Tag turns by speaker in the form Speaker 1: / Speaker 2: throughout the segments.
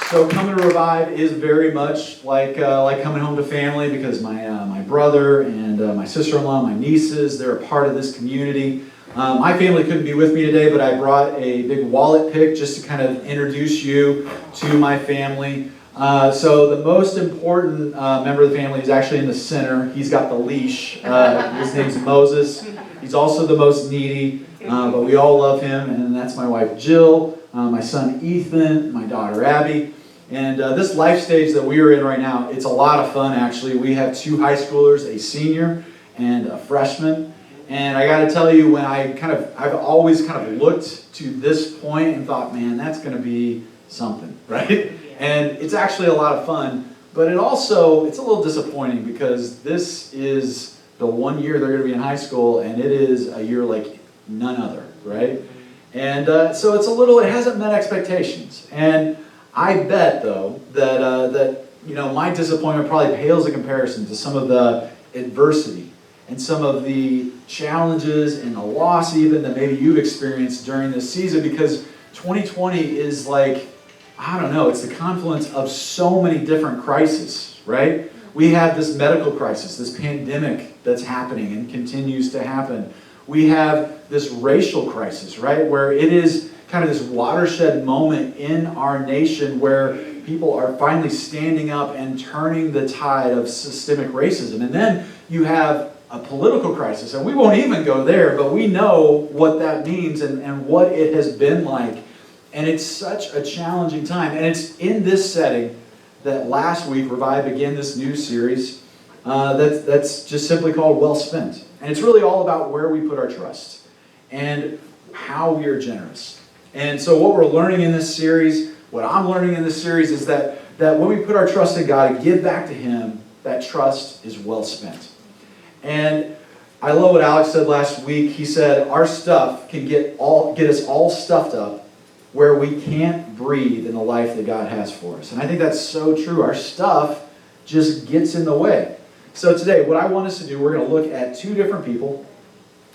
Speaker 1: So coming to Revive is very much like coming home to family because my brother and my sister-in-law, my nieces, they're a part of this community. My family couldn't be with me today, but I brought a big wallet pick just to kind of introduce you to my family. So the most important member of the family is actually in the center. He's got the leash. His name's Moses. He's also the most needy, but we all love him, and that's my wife Jill, my son Ethan, my daughter Abby. And this life stage that we are in right now, it's a lot of fun actually. We have two high schoolers, a senior and a freshman. And I got to tell you, I've always kind of looked to this point and thought, man, that's going to be something, right? And it's actually a lot of fun, but it's a little disappointing because this is the 1 year they're going to be in high school, and it is a year like none other, right? And so it hasn't met expectations. And I bet, though, that my disappointment probably pales in comparison to some of the adversity and some of the challenges and the loss even that maybe you've experienced during this season, because 2020 is it's the confluence of so many different crises, right? We have this medical crisis, this pandemic that's happening and continues to happen. We have this racial crisis, right? Where it is kind of this watershed moment in our nation where people are finally standing up and turning the tide of systemic racism. And then you have a political crisis, and we won't even go there, but we know what that means and what it has been like. And it's such a challenging time. And it's in this setting that last week Revive began this new series that's just simply called Well Spent. And it's really all about where we put our trust and how we are generous. And so what we're learning in this series, what I'm learning in this series, is that when we put our trust in God and give back to Him, that trust is well spent. And I love what Alex said last week. He said our stuff can get us all stuffed up where we can't breathe in the life that God has for us. And I think that's so true. Our stuff just gets in the way. So today, what I want us to do, we're going to look at two different people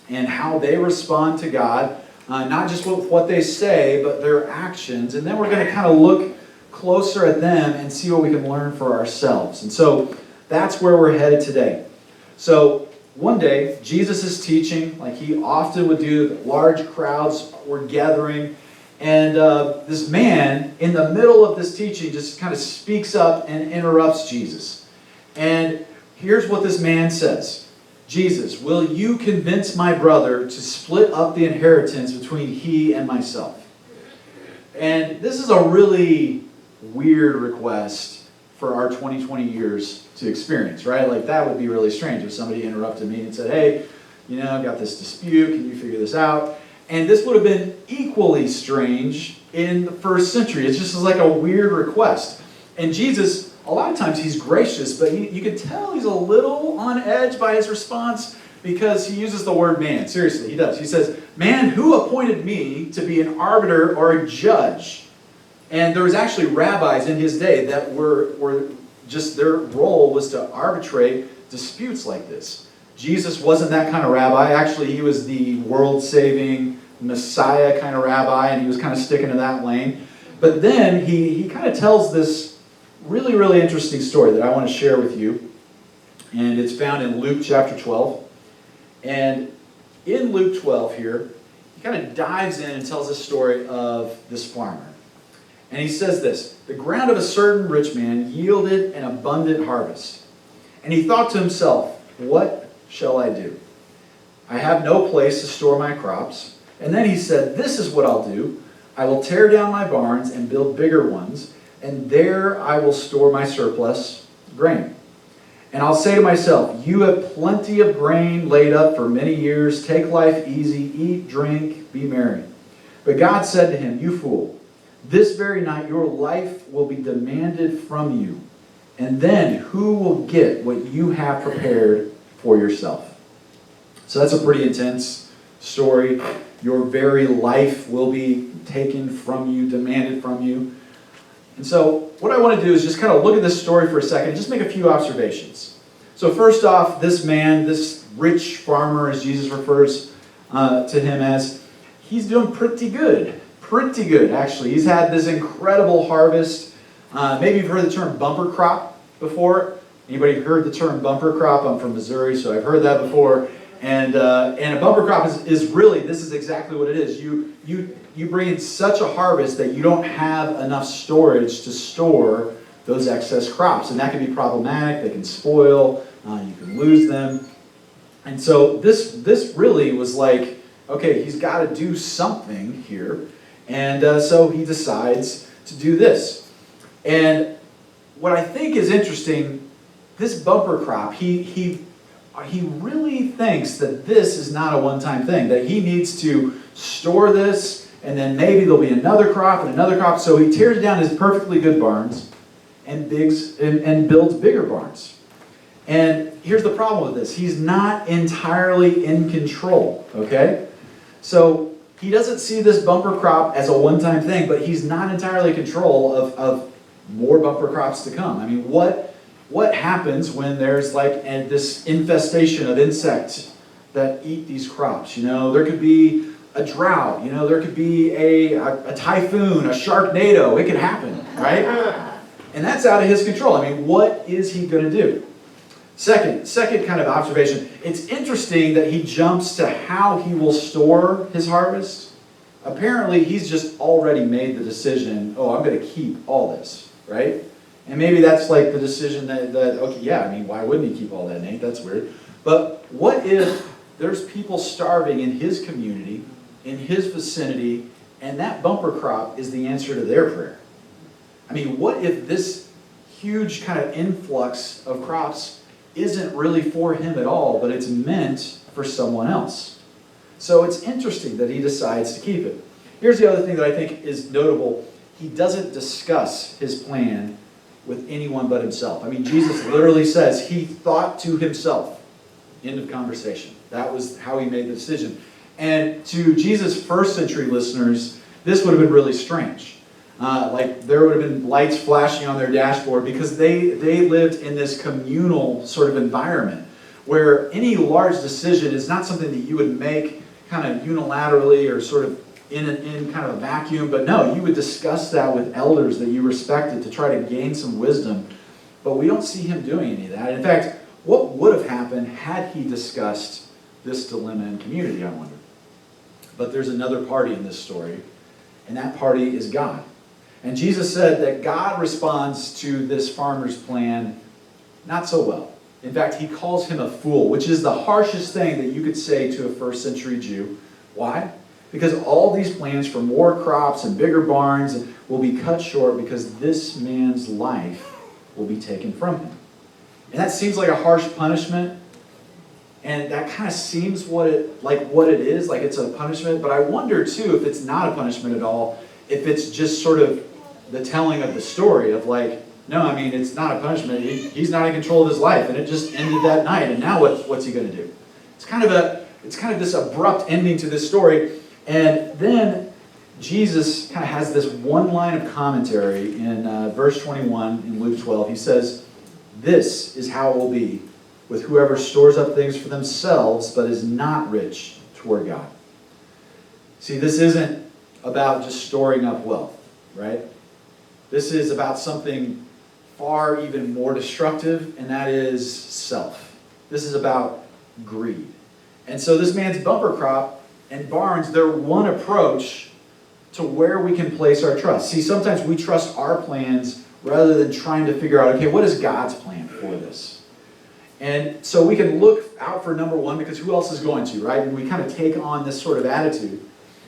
Speaker 1: and how they respond to God. Not just with what they say, but their actions. And then we're going to kind of look closer at them and see what we can learn for ourselves. And so that's where we're headed today. So one day, Jesus is teaching, like he often would do. Large crowds were gathering. And this man, in the middle of this teaching, just kind of speaks up and interrupts Jesus. And here's what this man says. Jesus, will you convince my brother to split up the inheritance between he and myself? And this is a really weird request for our 2020 years to experience, right? Like that would be really strange if somebody interrupted me and said, hey, I've got this dispute, can you figure this out? And this would have been equally strange in the first century. It's just like a weird request. And Jesus, a lot of times he's gracious, but you can tell he's a little on edge by his response because he uses the word man. Seriously, he does. He says, man, who appointed me to be an arbiter or a judge? And there was actually rabbis in his day that were just, their role was to arbitrate disputes like this. Jesus wasn't that kind of rabbi. Actually, he was the world-saving Messiah kind of rabbi, and he was kind of sticking to that lane. But then he kind of tells this really, really interesting story that I want to share with you. And it's found in Luke chapter 12. And in Luke 12 here, he kind of dives in and tells the story of this farmer. And he says this, the ground of a certain rich man yielded an abundant harvest. And he thought to himself, what shall I do? I have no place to store my crops. And then he said, this is what I'll do. I will tear down my barns and build bigger ones, and there I will store my surplus grain. And I'll say to myself, you have plenty of grain laid up for many years. Take life easy, eat, drink, be merry. But God said to him, you fool, this very night your life will be demanded from you. And then who will get what you have prepared for yourself? So that's a pretty intense story. Your very life will be taken from you, demanded from you. And so what I want to do is just kind of look at this story for a second and just make a few observations. So first off, this man, this rich farmer, as Jesus refers to him as, he's doing pretty good. Pretty good, actually. He's had this incredible harvest. Maybe you've heard the term bumper crop before. Anybody heard the term bumper crop? I'm from Missouri, so I've heard that before. And a bumper crop is really, this is exactly what it is. You bring in such a harvest that you don't have enough storage to store those excess crops. And that can be problematic. They can spoil. You can lose them. And so this really was like, okay, he's got to do something here. And so he decides to do this. And what I think is interesting, this bumper crop, he really thinks that this is not a one-time thing, that he needs to store this, and then maybe there'll be another crop and another crop. So he tears down his perfectly good barns and builds bigger barns. And here's the problem with this. He's not entirely in control, okay? So he doesn't see this bumper crop as a one-time thing, but he's not entirely in control of more bumper crops to come. I mean, what happens when there's like this infestation of insects that eat these crops? You know, there could be a drought. You know, there could be a typhoon, a sharknado. It could happen, right? And that's out of his control. I mean, what is he going to do? Second kind of observation. It's interesting that he jumps to how he will store his harvest. Apparently, he's just already made the decision, oh, I'm going to keep all this, right? And maybe that's like the decision that okay, yeah, I mean, why wouldn't he keep all that, Nate? That's weird. But what if there's people starving in his community, in his vicinity, and that bumper crop is the answer to their prayer? I mean, what if this huge kind of influx of crops isn't really for him at all, but it's meant for someone else? So it's interesting that he decides to keep it. Here's the other thing that I think is notable. He doesn't discuss his plan with anyone but himself. I mean, Jesus literally says he thought to himself. End of conversation. That was how he made the decision. And to Jesus' first century listeners, this would have been really strange. Like there would have been lights flashing on their dashboard because they lived in this communal sort of environment where any large decision is not something that you would make kind of unilaterally or sort of in kind of a vacuum, but no, you would discuss that with elders that you respected to try to gain some wisdom. But we don't see him doing any of that. In fact, what would have happened had he discussed this dilemma in community, I wonder? But there's another party in this story, and that party is God. And Jesus said that God responds to this farmer's plan not so well. In fact, he calls him a fool, which is the harshest thing that you could say to a first century Jew. Why? Because all these plans for more crops and bigger barns will be cut short because this man's life will be taken from him. And that seems like a harsh punishment. And that kind of seems what it is, like it's a punishment. But I wonder too if it's not a punishment at all, if it's just sort of the telling of the story of like, no, I mean, it's not a punishment. He's not in control of his life, and it just ended that night. And now what's he going to do? It's kind of this abrupt ending to this story. And then Jesus kind of has this one line of commentary in verse 21 in Luke 12. He says, "This is how it will be with whoever stores up things for themselves but is not rich toward God." See, this isn't about just storing up wealth, right? This is about something far even more destructive, and that is self. This is about greed. And so this man's bumper crop and barns, they're one approach to where we can place our trust. See, sometimes we trust our plans rather than trying to figure out, okay, what is God's plan for this? And so we can look out for number one because who else is going to, right? And we kind of take on this sort of attitude.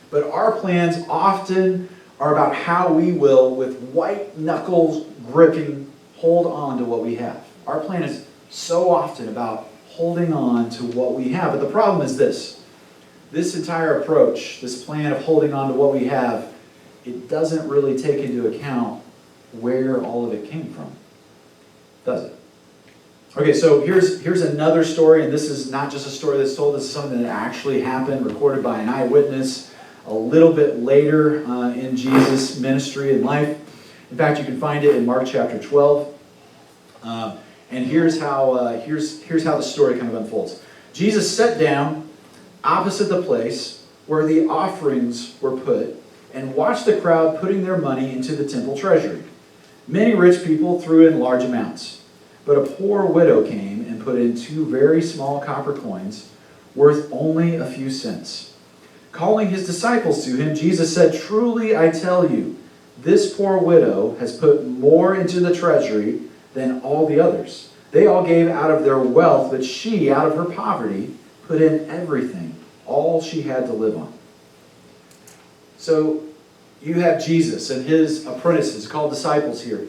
Speaker 1: But our plans often are about how we will, with white knuckles gripping, hold on to what we have. Our plan is so often about holding on to what we have. But the problem is this. This entire approach, this plan of holding on to what we have, it doesn't really take into account where all of it came from, does it? Okay, so here's another story, and this is not just a story that's told. This is something that actually happened, recorded by an eyewitness a little bit later in Jesus' ministry and life. In fact, you can find it in Mark chapter 12. And here's how the story kind of unfolds. Jesus sat down opposite the place where the offerings were put and watched the crowd putting their money into the temple treasury. Many rich people threw in large amounts, but a poor widow came and put in 2 very small copper coins, worth only a few cents. Calling his disciples to him, Jesus said, "Truly I tell you, this poor widow has put more into the treasury than all the others. They all gave out of their wealth, but she, out of her poverty, put in everything, all she had to live on." So you have Jesus and his apprentices, called disciples here.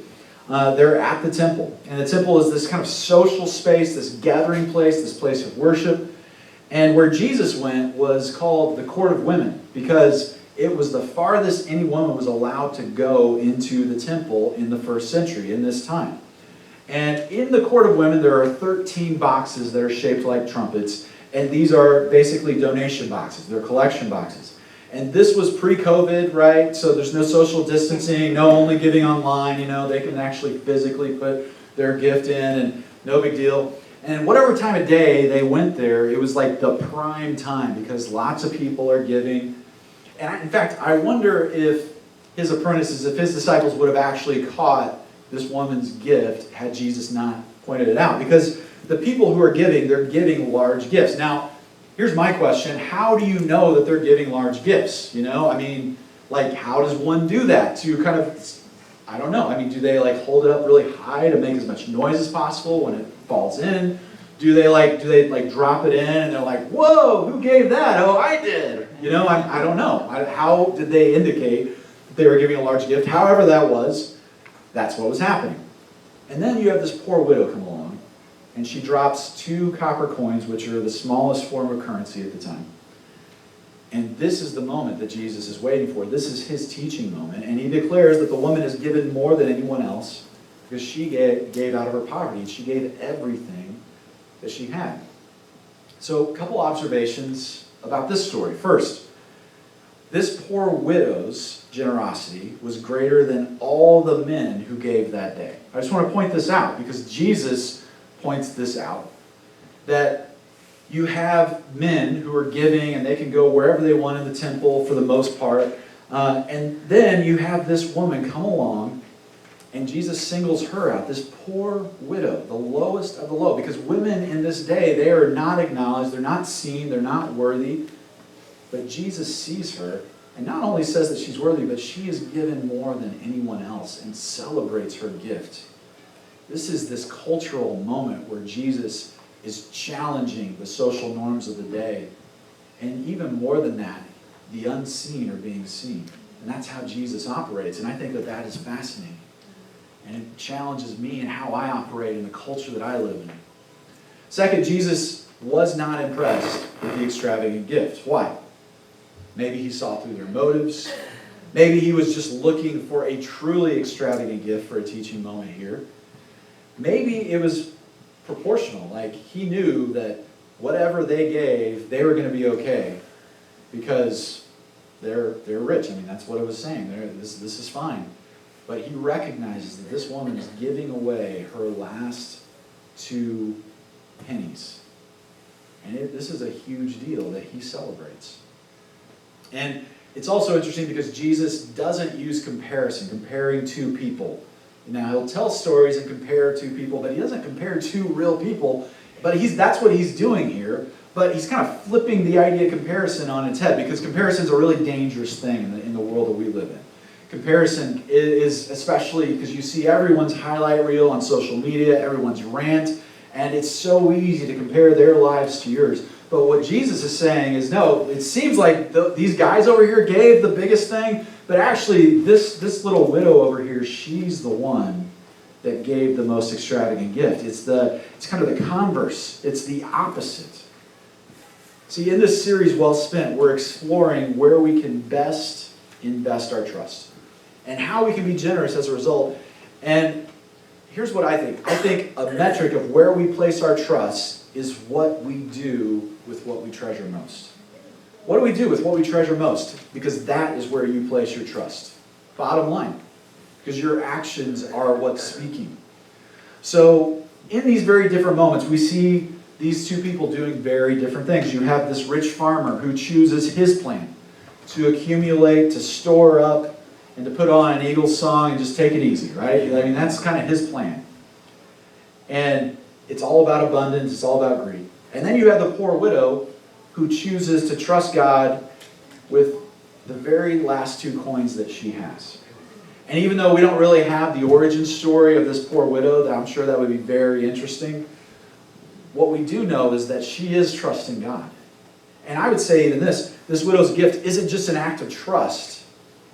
Speaker 1: They're at the temple. And the temple is this kind of social space, this gathering place, this place of worship. And where Jesus went was called the Court of Women, because it was the farthest any woman was allowed to go into the temple in the first century, in this time. And in the Court of Women, there are 13 boxes that are shaped like trumpets. And these are basically donation boxes. They're collection boxes. And this was pre-COVID, right? So there's no social distancing, no only giving online. They can actually physically put their gift in, and no big deal. And whatever time of day they went there, it was like the prime time because lots of people are giving. And in fact, I wonder if his apprentices, if his disciples would have actually caught this woman's gift had Jesus not pointed it out. Because the people who are giving, they're giving large gifts. Now, here's my question. How do you know that they're giving large gifts? How does one do that to kind of, I don't know. Do they hold it up really high to make as much noise as possible when it falls in? Do they drop it in and they're like, "Whoa, who gave that? Oh, I did." I don't know. How did they indicate that they were giving a large gift? However that was, that's what was happening. And then you have this poor widow come along, and she drops 2 copper coins, which are the smallest form of currency at the time. And this is the moment that Jesus is waiting for. This is his teaching moment. And he declares that the woman has given more than anyone else because she gave out of her poverty. She gave everything that she had. So a couple observations about this story. First, this poor widow's generosity was greater than all the men who gave that day. I just want to point this out because Jesus points this out. That you have men who are giving and they can go wherever they want in the temple for the most part. And then you have this woman come along and Jesus singles her out, this poor widow, the lowest of the low. Because women in this day, they are not acknowledged, they're not seen, they're not worthy. But Jesus sees her and not only says that she's worthy, but she is given more than anyone else and celebrates her gift. This is this cultural moment where Jesus is challenging the social norms of the day. And even more than that, the unseen are being seen. And that's how Jesus operates. And I think that that is fascinating. And it challenges me and how I operate in the culture that I live in. Second, Jesus was not impressed with the extravagant gift. Why? Maybe he saw through their motives. Maybe he was just looking for a truly extravagant gift for a teaching moment here. Maybe it was proportional. Like he knew that whatever they gave, they were going to be okay because they're rich. That's what it was saying. This is fine. But he recognizes that this woman is giving away her last 2 pennies. And this is a huge deal that he celebrates. And it's also interesting because Jesus doesn't use comparison, comparing 2 people. Now, he'll tell stories and compare 2 people, but he doesn't compare 2 real people. But that's what he's doing here. But he's kind of flipping the idea of comparison on its head because comparison is a really dangerous thing in the world that we live in. Comparison is especially because you see everyone's highlight reel on social media, everyone's rant, and it's so easy to compare their lives to yours. But what Jesus is saying is, no, it seems like these guys over here gave the biggest thing, but actually this little widow over here, she's the one that gave the most extravagant gift. It's kind of the converse. It's the opposite. See, in this series, Well Spent, we're exploring where we can best invest our trust and how we can be generous as a result. And here's what I think. I think a metric of where we place our trust is what we do with what we treasure most. What do we do with what we treasure most? Because that is where you place your trust. Bottom line. Because your actions are what's speaking. So in these very different moments, we see these 2 people doing very different things. You have this rich farmer who chooses his plan to accumulate, to store up, and to put on an Eagles song and just take it easy, right? I mean, that's kind of his plan. And it's all about abundance, it's all about greed. And then you have the poor widow who chooses to trust God with the very last 2 coins that she has. And even though we don't really have the origin story of this poor widow, I'm sure that would be very interesting, what we do know is that she is trusting God. And I would say even this widow's gift isn't just an act of trust,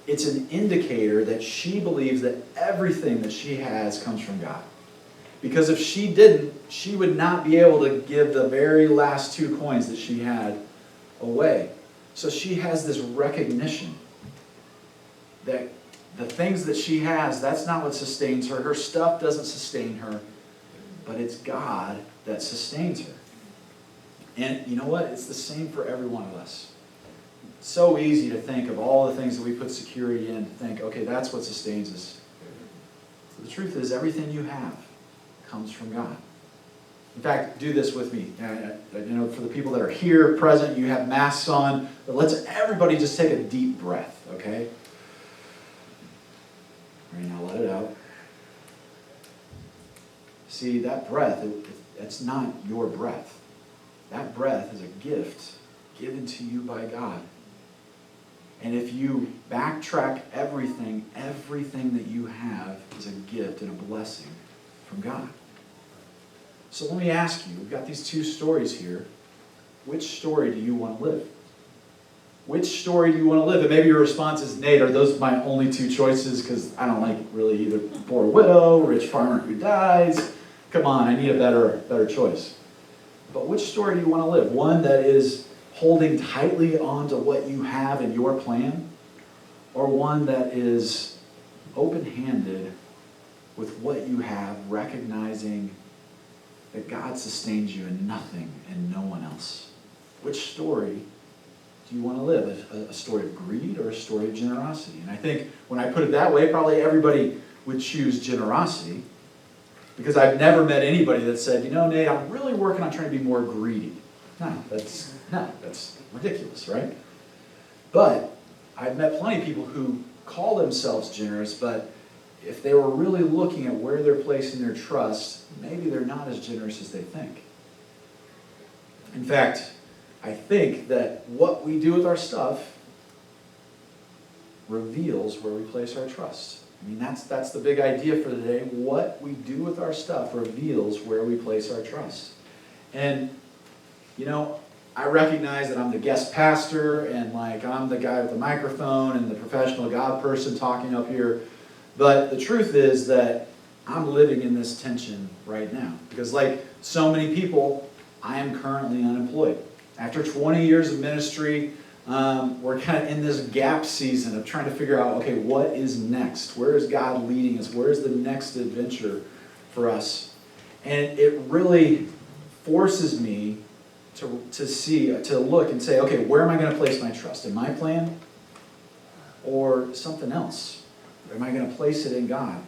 Speaker 1: it's an indicator that she believes that everything that she has comes from God. Because if she didn't, she would not be able to give the very last 2 coins that she had away. So she has this recognition that the things that she has, that's not what sustains her. Her stuff doesn't sustain her, but it's God that sustains her. And you know what? It's the same for every one of us. It's so easy to think of all the things that we put security in, to think, okay, that's what sustains us. The truth is, everything you have comes from God. In fact, do this with me. For the people that are here, present, you have masks on, but let's everybody just take a deep breath, okay? All right, now let it out. See, that breath, it's not your breath. That breath is a gift given to you by God. And if you backtrack everything that you have is a gift and a blessing from God. So let me ask you, we've got these 2 stories here. Which story do you want to live? Which story do you want to live? And maybe your response is, Nate, are those my only 2 choices? Because I don't like really either poor widow, rich farmer who dies. Come on, I need a better choice. But which story do you want to live? One that is holding tightly onto what you have in your plan? Or one that is open-handed with what you have, recognizing that God sustains you in nothing and no one else? Which story do you want to live? A story of greed or a story of generosity? And I think when I put it that way, probably everybody would choose generosity, because I've never met anybody that said, Nate, I'm really working on trying to be more greedy. No, that's ridiculous, right? But I've met plenty of people who call themselves generous, but if they were really looking at where they're placing their trust, maybe they're not as generous as they think. In fact, I think that what we do with our stuff reveals where we place our trust. I mean, that's the big idea for today. What we do with our stuff reveals where we place our trust. And, I recognize that I'm the guest pastor and I'm the guy with the microphone and the professional God person talking up here. But the truth is that I'm living in this tension right now. Because like so many people, I am currently unemployed. After 20 years of ministry, we're kind of in this gap season of trying to figure out, okay, what is next? Where is God leading us? Where is the next adventure for us? And it really forces me to look and say, okay, where am I going to place my trust? In my plan or something else? Or am I going to place it in God?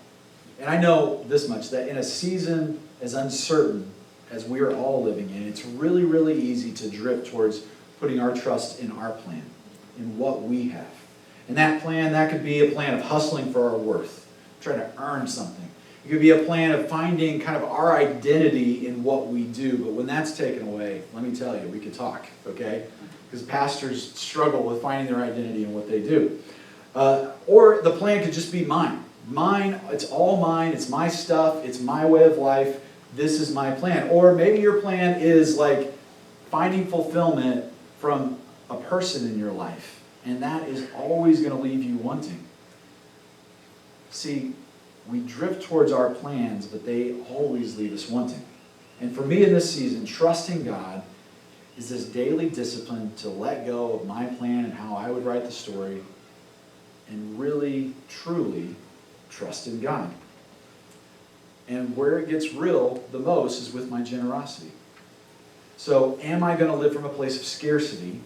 Speaker 1: And I know this much, that in a season as uncertain as we are all living in, it's really, really easy to drift towards putting our trust in our plan, in what we have. And that plan, that could be a plan of hustling for our worth, trying to earn something. It could be a plan of finding kind of our identity in what we do. But when that's taken away, let me tell you, we could talk, okay? Because pastors struggle with finding their identity in what they do. Or the plan could just be mine. Mine, it's all mine, it's my stuff, it's my way of life, this is my plan. Or maybe your plan is like finding fulfillment from a person in your life. And that is always going to leave you wanting. See, we drift towards our plans, but they always leave us wanting. And for me in this season, trusting God is this daily discipline to let go of my plan and how I would write the story and really, truly trust in God. And where it gets real the most is with my generosity. So am I going to live from a place of scarcity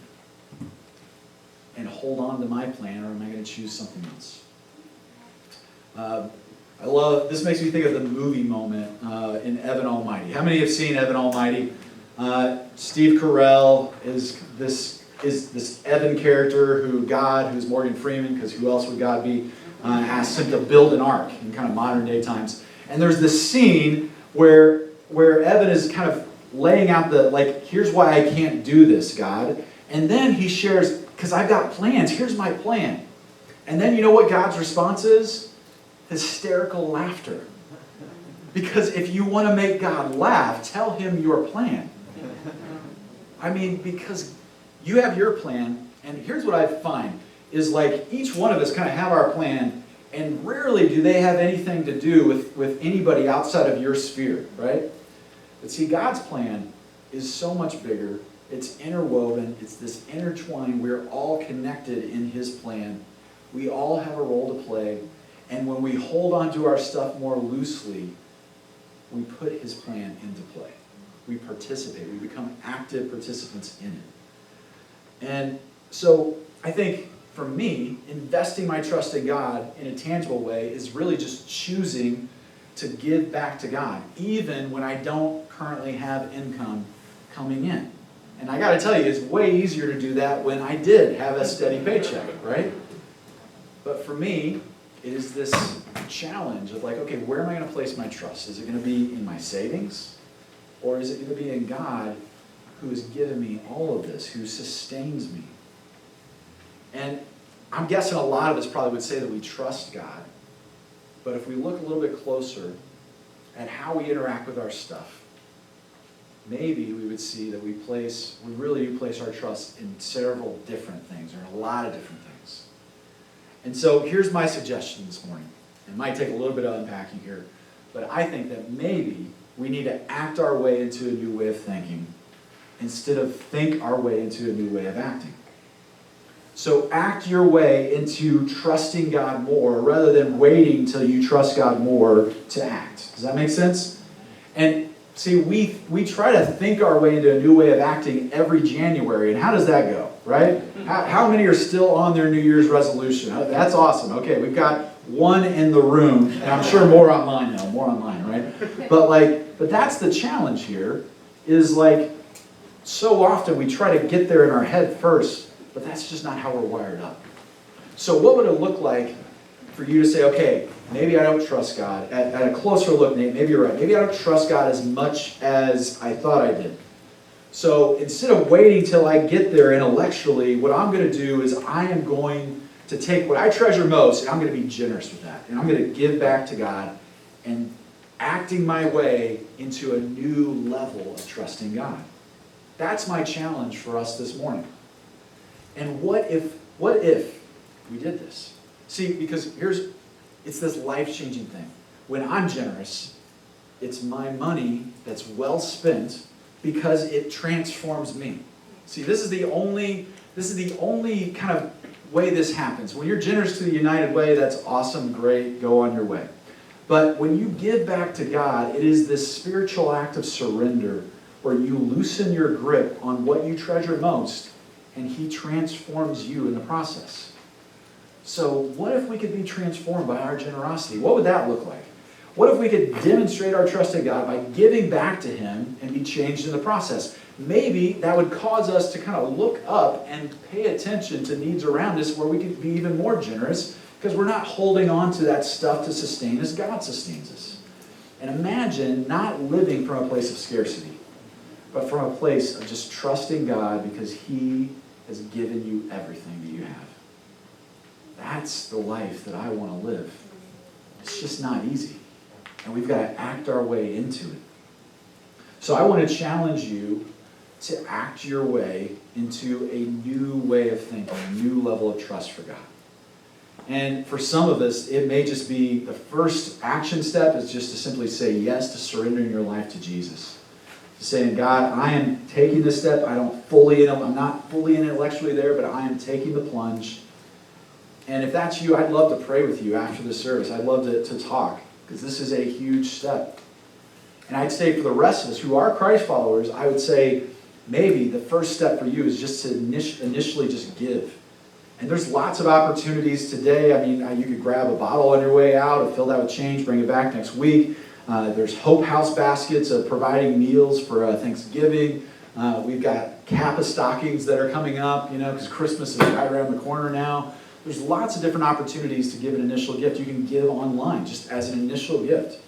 Speaker 1: and hold on to my plan, or am I going to choose something else? This makes me think of the movie moment in Evan Almighty. How many have seen Evan Almighty? Steve Carell is this Evan character who's Morgan Freeman, because who else would God be? asks him to build an ark in kind of modern day times. And there's this scene where Evan is kind of laying out here's why I can't do this, God. And then he shares, because I've got plans, here's my plan. And then you know what God's response is? Hysterical laughter. Because if you want to make God laugh, tell him your plan. I mean, because you have your plan, and here's what I find, is each one of us kind of have our plan, and rarely do they have anything to do with anybody outside of your sphere, right? But see, God's plan is so much bigger. It's interwoven. It's this intertwined. We're all connected in his plan. We all have a role to play. And when we hold on to our stuff more loosely, we put his plan into play. We participate. We become active participants in it. And so I think for me, investing my trust in God in a tangible way is really just choosing to give back to God, even when I don't currently have income coming in. And I got to tell you, it's way easier to do that when I did have a steady paycheck, right? But for me, it is this challenge of okay, where am I going to place my trust? Is it going to be in my savings? Or is it going to be in God who has given me all of this, who sustains me? And I'm guessing a lot of us probably would say that we trust God. But if we look a little bit closer at how we interact with our stuff, maybe we would see that we really do place our trust in several different things, or in a lot of different things. And so here's my suggestion this morning. It might take a little bit of unpacking here, but I think that maybe we need to act our way into a new way of thinking instead of think our way into a new way of acting. So act your way into trusting God more rather than waiting till you trust God more to act. Does that make sense? And see, we try to think our way into a new way of acting every January, and how does that go, right? How many are still on their New Year's resolution? That's awesome. Okay, we've got one in the room, and I'm sure more online, right? But that's the challenge here, is so often we try to get there in our head first, but that's just not how we're wired up. So what would it look like for you to say, okay, maybe I don't trust God. At a closer look, Nate, maybe you're right. Maybe I don't trust God as much as I thought I did. So instead of waiting till I get there intellectually, what I'm going to do is I am going to take what I treasure most, and I'm going to be generous with that. And I'm going to give back to God and acting my way into a new level of trusting God. That's my challenge for us this morning. And what if we did this? See, because it's this life-changing thing. When I'm generous, it's my money that's well spent because it transforms me. See, this is the only kind of way this happens. When you're generous to the United Way, that's awesome, great, go on your way. But when you give back to God, it is this spiritual act of surrender where you loosen your grip on what you treasure most, and he transforms you in the process. So what if we could be transformed by our generosity? What would that look like? What if we could demonstrate our trust in God by giving back to him and be changed in the process? Maybe that would cause us to kind of look up and pay attention to needs around us where we could be even more generous because we're not holding on to that stuff to sustain us. God sustains us. And imagine not living from a place of scarcity, but from a place of just trusting God because he has given you everything that you have. That's the life that I want to live. It's just not easy. And we've got to act our way into it. So I want to challenge you to act your way into a new way of thinking, a new level of trust for God. And for some of us, it may just be the first action step is just to simply say yes to surrendering your life to Jesus. To saying, God, I am taking this step. I'm not fully intellectually there, but I am taking the plunge. And if that's you, I'd love to pray with you after the service. I'd love to talk, because this is a huge step. And I'd say for the rest of us who are Christ followers, I would say maybe the first step for you is just to initially just give. And there's lots of opportunities today. I mean, you could grab a bottle on your way out or fill that with change, bring it back next week. There's Hope House baskets of providing meals for Thanksgiving. We've got Kappa stockings that are coming up, because Christmas is right around the corner now. There's lots of different opportunities to give an initial gift. You can give online just as an initial gift.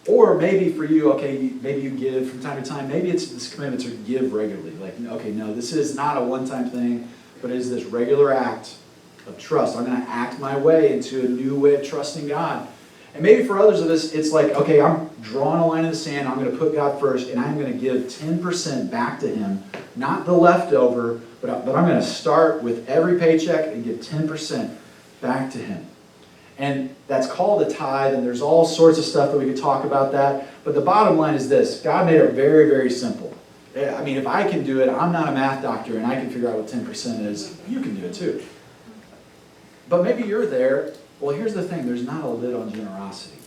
Speaker 1: Or maybe for you, okay, maybe you give from time to time. Maybe it's this commitment to give regularly. Like, okay, no, this is not a one-time thing, but it is this regular act of trust. I'm going to act my way into a new way of trusting God. And maybe for others of us, it's like, okay, I'm drawing a line in the sand. I'm going to put God first, and I'm going to give 10% back to Him. Not the leftover, but I'm going to start with every paycheck and give 10% back to Him. And that's called a tithe, and there's all sorts of stuff that we could talk about that. But the bottom line is this. God made it very, very simple. I mean, if I can do it, I'm not a math doctor, and I can figure out what 10% is. You can do it too. But maybe you're there. Well, here's the thing. There's not a lid on generosity.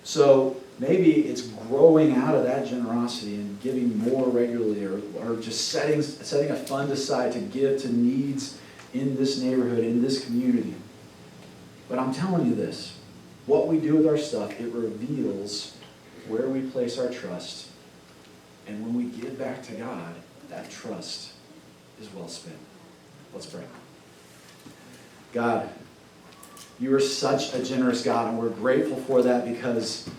Speaker 1: So maybe it's growing out of that generosity and giving more regularly, or just setting a fund aside to give to needs in this neighborhood, in this community. But I'm telling you this, what we do with our stuff, it reveals where we place our trust. And when we give back to God, that trust is well spent. Let's pray. God, you are such a generous God, and we're grateful for that because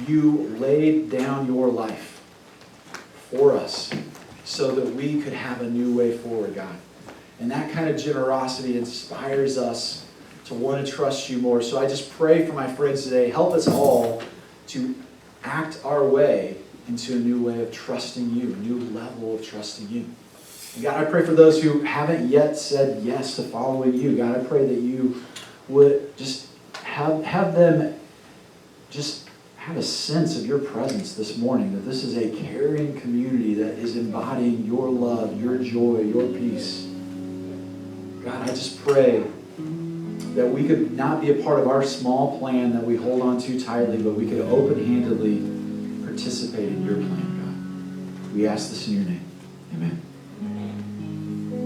Speaker 1: you laid down your life for us so that we could have a new way forward, God. And that kind of generosity inspires us to want to trust you more. So I just pray for my friends today. Help us all to act our way into a new way of trusting you, a new level of trusting you. And God, I pray for those who haven't yet said yes to following you. God, I pray that you would just have them just have a sense of your presence this morning, that this is a caring community that is embodying your love, your joy, your peace. God, I just pray that we could not be a part of our small plan that we hold on to tightly, but we could open-handedly participate in your plan, God. We ask this in your name.